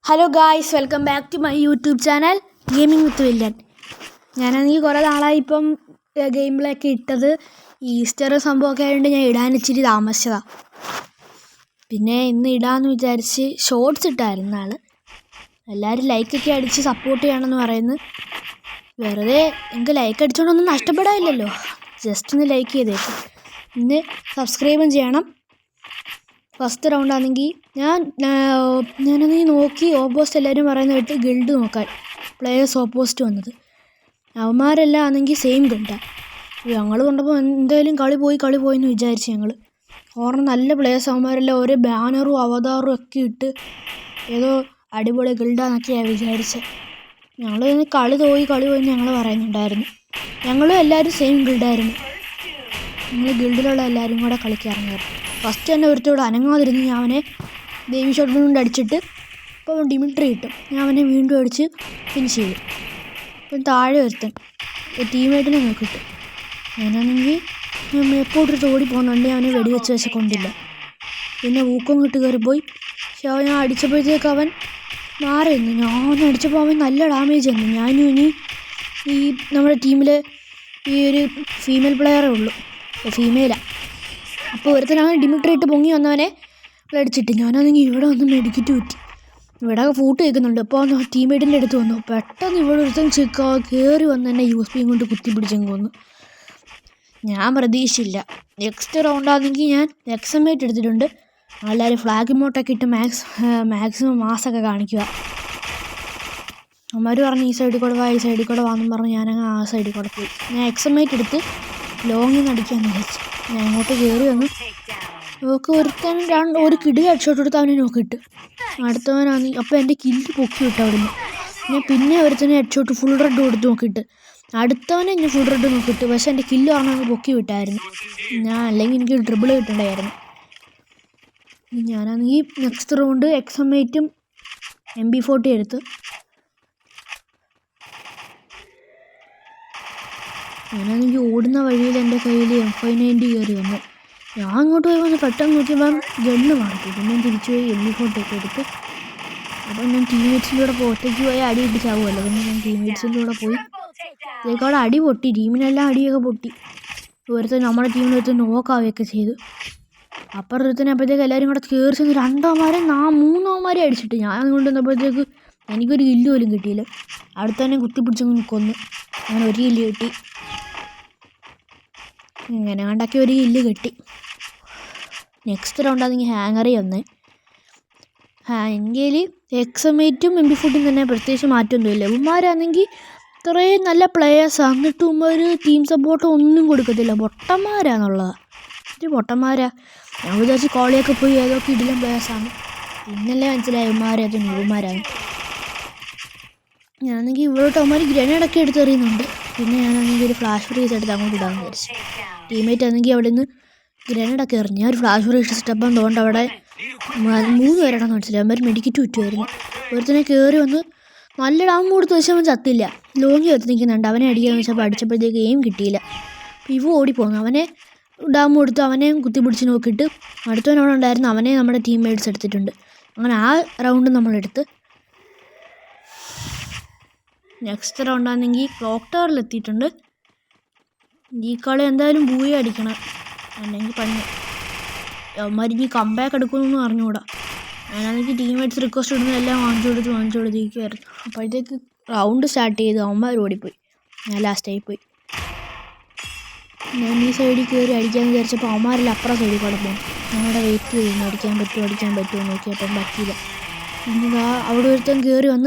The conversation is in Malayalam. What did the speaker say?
Hello guys, welcome back to my YouTube channel gaming with villain. ഞാനാണെങ്കിൽ കുറേ നാളായി ഇപ്പം ഗെയിമിലൊക്കെ ഇട്ടത്. ഈസ്റ്റർ സംഭവമൊക്കെ ആയതുകൊണ്ട് ഞാൻ ഇടാൻ ഇച്ചിരി താമസിച്ചതാണ്. പിന്നെ ഇന്ന് ഇടാമെന്ന് വിചാരിച്ച് ഷോർട്സ് ഇട്ടായിരുന്നു നാൾ. എല്ലാവരും ലൈക്കൊക്കെ അടിച്ച് സപ്പോർട്ട് ചെയ്യണമെന്ന് പറയുന്നു. വെറുതെ എനിക്ക് ലൈക്ക് അടിച്ചുകൊണ്ടൊന്നും നഷ്ടപ്പെടാനില്ലല്ലോ, ജസ്റ്റ് ഒന്ന് ലൈക്ക് ചെയ്തേക്കും. ഇന്ന് സബ്സ്ക്രൈബും ചെയ്യണം. ഫസ്റ്റ് റൗണ്ടാണെങ്കിൽ ഞാനൊന്ന് നോക്കി ഓപ്പോസിറ്റ് എല്ലാവരും പറയുന്ന കേട്ട് ഗിൽഡ് നോക്കാൻ പ്ലേയേഴ്സ് ഓപ്പോസിറ്റ് വന്നത്. അവന്മാരെല്ലാം ആണെങ്കിൽ സെയിം ഗിൽഡാണ്. ഞങ്ങൾ കണ്ടപ്പോൾ എന്തായാലും കളി പോയി എന്ന് വിചാരിച്ചു ഞങ്ങൾ. കാരണം നല്ല പ്ലേയേഴ്സ് അവന്മാരെല്ലാം ഓരോ ബാനറും അവതാറും ഒക്കെ ഇട്ട് ഏതോ അടിപൊളി ഗിൽഡാന്നൊക്കെയാണ് വിചാരിച്ചത്. ഞങ്ങൾ കളി പോയി എന്ന് ഞങ്ങൾ പറയുന്നുണ്ടായിരുന്നു. ഞങ്ങളും എല്ലാവരും സെയിം ഗിൽഡായിരുന്നു. ഞങ്ങൾ ഗിൽഡിലുള്ള എല്ലാവരും കൂടെ കളിക്കാറുണ്ടായിരുന്നു. ഫസ്റ്റ് തന്നെ ഒരുത്തോട് അനങ്ങാതിരുന്ന് ഞാൻ അവനെ ദേവി ഷോട്ട് കൊണ്ട് അടിച്ചിട്ട് ഇപ്പോൾ ഡിമിട്രി കിട്ടും. ഞാൻ അവനെ വീണ്ടും അടിച്ച് ഫിനിഷ് ചെയ്തു. ഇപ്പം താഴെ ഒരുത്തൻ ടീമേറ്റിനെ നോക്കിയിട്ട് ഞാനാണെങ്കിൽ എപ്പോഴൊരു ഓടി പോകുന്നുണ്ട്. അവനെ വെടിവെച്ച് കൊണ്ടില്ല. പിന്നെ ഊക്കം കിട്ട് കയറിപ്പോയി. പക്ഷെ അവൻ ഞാൻ അടിച്ചപ്പോഴത്തേക്ക് അവൻ മാറി നിന്നു. ഞാൻ അടിച്ചപ്പോൾ അവൻ നല്ല ഡാമേജ് തന്നു. ഞാനും ഇനി ഈ നമ്മുടെ ടീമിൽ ഈ ഒരു ഫീമെയിൽ പ്ലെയറേ ഉള്ളൂ, ഫീമെയിലാണ്. അപ്പോൾ ഒരുത്തനാണ് ഡിമിട്രി ഇട്ട് പൊങ്ങി വന്നവനെ അടിച്ചിട്ട് ഞാനാണെങ്കിൽ ഇവിടെ വന്ന് മെഡിക്കറ്റ് പറ്റി. ഇവിടെ ഫൂട്ട് കേൾക്കുന്നുണ്ട്. അപ്പോൾ ടീമേറ്റിൻ്റെ അടുത്ത് വന്നു. പെട്ടെന്ന് ഇവിടെ ഒരുത്തൻ കയറി വന്ന് തന്നെ USB കൊണ്ട് കുത്തി പിടിച്ചെങ്കിൽ വന്നു. ഞാൻ പ്രതീക്ഷിച്ചില്ല. നെക്സ്റ്റ് റൗണ്ടാണെങ്കിൽ ഞാൻ എക്സമേറ്റ് എടുത്തിട്ടുണ്ട്. എല്ലാവരും ഫ്ലാഗ് ഇമോട്ടൊക്കെ ഇട്ട് മാക്സിമം മാസൊക്കെ കാണിക്കുക. അവന്മാർ പറഞ്ഞ് ഈ സൈഡിൽ കൂടെ വാന്നും പറഞ്ഞ് ഞാനങ്ങ് ആ സൈഡിൽ കൂടെ പോയി. ഞാൻ എക്സമേറ്റ് എടുത്ത് ലോങ്ങിൽ നിന്ന് അടിക്കാമെന്ന് വിചാരിച്ചു. ഞാൻ അങ്ങോട്ട് കയറി വന്നു. നോക്ക് ഒരുത്തൻ ഒരു കിടി ഹെഡ്ഷോട്ട് എടുത്ത് അവനെ നോക്കിയിട്ട് അടുത്തവനാണെങ്കിൽ അപ്പോൾ എൻ്റെ കില്ല് പൊക്കി വിട്ടു അവിടുന്ന്. ഞാൻ പിന്നെ ഒരുത്തന്നെ ഹെഡ്ഷോട്ട് ഫുൾ റെഡ് കൊടുത്ത് നോക്കിയിട്ട് അടുത്തവനെ ഞാൻ ഫുൾ റെഡ് നോക്കിയിട്ട്. പക്ഷേ എൻ്റെ കില്ല് പറഞ്ഞാൽ പൊക്കി വിട്ടായിരുന്നു. ഞാൻ അല്ലെങ്കിൽ എനിക്ക് ഡ്രിബിൾ കിട്ടണ്ടായിരുന്നു. ഞാനാണെങ്കിൽ നെക്സ്റ്റ് റൗണ്ട് എക്സമേറ്റും MP40 എടുത്ത് ഞാനാണെങ്കിൽ ഓടുന്ന വഴിയിൽ എൻ്റെ കയ്യിൽ M590 കയറി വന്നു. ഞാൻ അങ്ങോട്ട് പോയി വന്ന് പെട്ടെന്ന് നോക്കിയപ്പം ഗണ്ണ് മാറിപ്പോയി. പിന്നെ ഞാൻ തിരിച്ചു പോയി MP40 ഒക്കെ എടുത്ത്. അപ്പം ഞാൻ ടീംമേറ്റ്സിൻ്റെ കൂടെ ഒറ്റയ്ക്ക് പോയി അടി ഇട്ടിച്ചാവുമല്ലോ. പിന്നെ ഞാൻ ടീംമേറ്റ്സിൻ്റെ കൂടെ പോയി. ഇതിലേക്കവിടെ അടി പൊട്ടി, ടീമിനെല്ലാം അടിയൊക്കെ പൊട്ടി. ഒരുത്തൻ നമ്മുടെ ടീമിനൊരുത്ത് നോക്കാവുകയൊക്കെ ചെയ്തു. അപ്പുറത്തൊരുത്തന്നെ അപ്പോഴത്തേക്ക് എല്ലാവരും കൂടെ കയറി ചെന്ന് 3 അടിച്ചിട്ട് ഞാൻ കൊണ്ട് വന്നപ്പോഴത്തേക്ക് എനിക്കൊരു കില്ല് പോലും കിട്ടിയില്ല. അടുത്തന്നെ കുത്തിപ്പിടിച്ചങ്ങ് കൊന്നു. അങ്ങനെ ഒരു കില്ല് കിട്ടി. ഇങ്ങനെ കണ്ടൊക്കെ ഒരു കില്ല് കിട്ടി. നെക്സ്റ്റ് റൗണ്ടാണെങ്കിൽ ഹാങ്ങറി വന്നേ. എൻ്റെ എക്സമേറ്റും MP40 തന്നെ പ്രത്യേകിച്ച് മാറ്റമൊന്നുമില്ല. ഇവന്മാരാണെങ്കിൽ ഇത്രയും നല്ല പ്ലേയേഴ്സാണ്, എന്നിട്ടും ഇവന്മാർ ടീം സപ്പോർട്ട് ഒന്നും കൊടുക്കത്തില്ല. പൊട്ടന്മാരാന്നുള്ളതാണ്. ഒരു പൊട്ടന്മാരാ. ഞാൻ വിചാരിച്ച് കോളിയൊക്കെ പോയി ഏതൊക്കെ ഇടലും പ്ലേയേഴ്സാണ്. ഇന്നല്ലേ മനസ്സിലായി ഇവന്മാരേത് ന്യൂമാരാണ്. ഞാനാണെങ്കിൽ ഇവിടോട്ട് അവന്മാർ ഗ്രനേഡൊക്കെ എടുത്തെറിയുന്നുണ്ട്. പിന്നെ ഞാനാണെങ്കിൽ ഒരു ഫ്ലാഷ് ഫ്രീസ് എടുത്ത് അങ്ങോട്ട് ഇടാമെന്ന് വിചാരിച്ചു. ടീമേറ്റ് ആണെങ്കിൽ അവിടെ നിന്ന് ഗ്രനേഡൊക്കെ എറിഞ്ഞു. ഞാൻ ഒരു ഫ്ലാഷ് ഫ്രീസ് സ്റ്റെപ്പം തോണ്ട് അവിടെ 3 പേരാണെന്ന് മനസ്സിലായി. അവന്മാർ മെഡിക്കറ്റ് ചുറ്റുമായിരുന്നു. ഒരുത്തനെ കയറി വന്ന് നല്ല ഡാം കൊടുത്ത് വെച്ചാൽ അവൻ ചത്തില്ല. ലോങ്ങി എടുത്ത് നിൽക്കുന്നുണ്ട്. അവനെ അടിക്കാന്ന് വെച്ചപ്പോൾ അടിച്ചപ്പോഴത്തേക്ക് എയിം കിട്ടിയില്ല. ഇവ ഓടിപ്പോന്നു. അവനെ ഡാം കൊടുത്ത് അവനെയും കുത്തിപ്പിടിച്ച് നോക്കിയിട്ട് അടുത്തവനവിടെ ഉണ്ടായിരുന്നു. അവനെ നമ്മുടെ ടീംമേറ്റ്സ് എടുത്തിട്ടുണ്ട്. അങ്ങനെ ആ റൗണ്ട് നമ്മളെടുത്ത്. നെക്സ്റ്റ് റൗണ്ടാണെങ്കിൽ ക്ലോക്ക് ടവറിലെത്തിയിട്ടുണ്ട്. ഈ കളി എന്തായാലും ബൂയ അടിക്കണം, അല്ലെങ്കിൽ പഞ്ഞ്. അവന്മാർ ഇനി കംബാക്ക് എടുക്കുമെന്ന് അറിഞ്ഞുകൂടാ. ഞാനാണെങ്കിൽ ടീംമേറ്റ്സ് റിക്വസ്റ്റ് ഇടുന്നതെല്ലാം വാങ്ങിച്ചു കൊടുത്തിരിക്കുമായിരുന്നു. അപ്പോഴത്തേക്ക് റൗണ്ട് സ്റ്റാർട്ട് ചെയ്ത് അവന്മാർ ഓടിപ്പോയി. ഞാൻ ലാസ്റ്റായി പോയി. ഞാൻ ഈ സൈഡിൽ കയറി അടിക്കാമെന്ന് വിചാരിച്ചപ്പോൾ അവന്മാരെല്ലാം അപ്പുറം സൈഡിൽ കൂടെ പോകും. ഞങ്ങളുടെ വെയിറ്റ് ചെയ്യുന്നു, അടിക്കാൻ പറ്റുമോ നോക്കിയപ്പം പറ്റിയില്ല. പിന്നെ അവിടെ ഒരുത്തൻ കയറി വന്ന്